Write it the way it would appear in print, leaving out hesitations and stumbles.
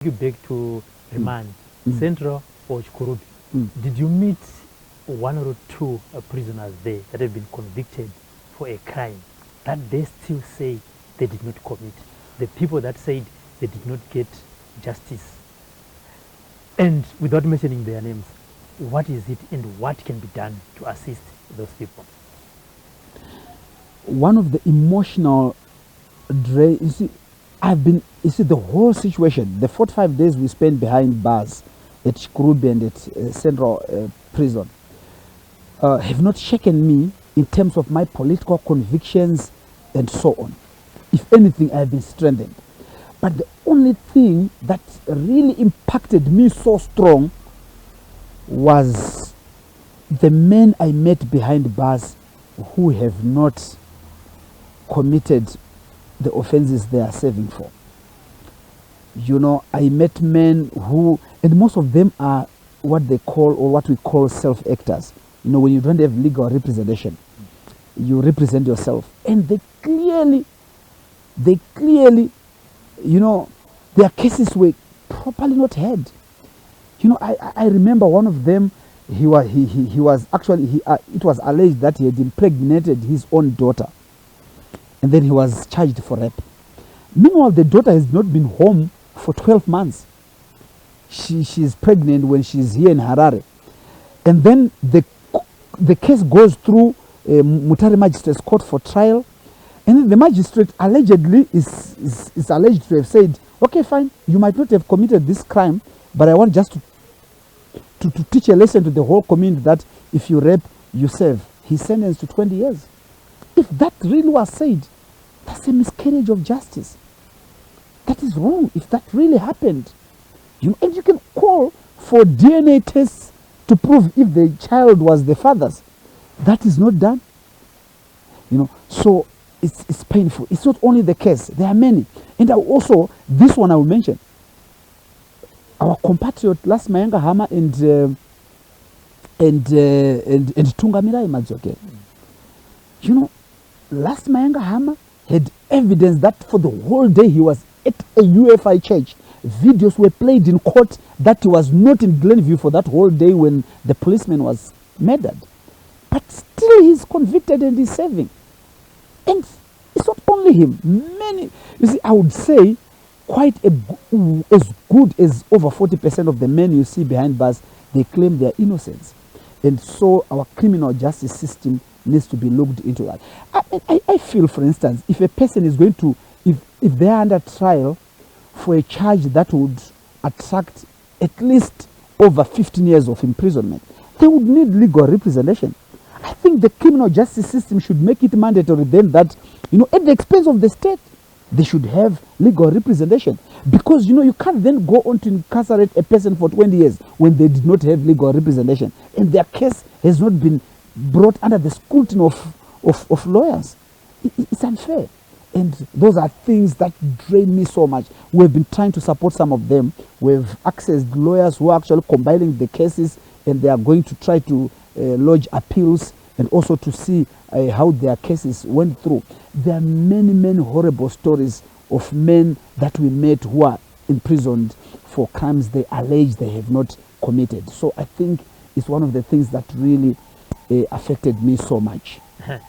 You back to remand, Central or Chikurubi. Did you meet one or two prisoners there that have been convicted for a crime that they still say they did not commit? The people that said they did not get justice. And without mentioning their names, what is it and what can be done to assist those people? One of the emotional drain, you see the whole situation, the 45 days we spent behind bars at Chikurubi and at Central Prison have not shaken me in terms of my political convictions and so on. If anything, I have been strengthened. But the only thing that really impacted me so strong was the men I met behind bars who have not committed the offenses they are serving for. You know, I met men who, and most of them are what they call, or what we call, self-actors. You know, when you don't have legal representation, you represent yourself. And they clearly, you know, their cases were properly not heard. You know, I remember one of them, he was actually, it was alleged that he had impregnated his own daughter. And then he was charged for rape. Meanwhile, the daughter has not been home for 12 months. She's pregnant when she's here in Harare. And then the case goes through Mutare Magistrate's Court for trial. And then the magistrate allegedly is alleged to have said, okay, fine, you might not have committed this crime, but I want just to teach a lesson to the whole community that if you rape, you serve. He's sentenced to 20 years. If that really was said, that's a miscarriage of justice. That is wrong if that really happened. And you can call for DNA tests to prove if the child was the father's. That is not done. You know, so it's painful. It's not only the case. There are many. And also, this one I will mention. Our compatriot SlyMedia Hama and Tungamirai Madzoke. You know, SlyMedia Hama had evidence that for the whole day he was at a UFI church. Videos were played in court that he was not in Glenview for that whole day when the policeman was murdered. But still he's convicted and he's serving. And it's not only him. Many, you see, I would say quite as good as over 40% of the men you see behind bars, they claim their innocence. And so our criminal justice system needs to be looked into that. I feel, for instance, if a person is going to, if they are under trial for a charge that would attract at least over 15 years of imprisonment, they would need legal representation. I think the criminal justice system should make it mandatory then that, you know, at the expense of the state, they should have legal representation. Because, you know, you can't then go on to incarcerate a person for 20 years when they did not have legal representation and their case has not been brought under the scrutiny of lawyers. It's unfair. And those are things that drain me so much. We've been trying to support some of them. We've accessed lawyers who are actually compiling the cases, and they are going to try to lodge appeals and also to see how their cases went through. There are many, many horrible stories of men that we met who are imprisoned for crimes they allege they have not committed. So I think it's one of the things that really affected me so much.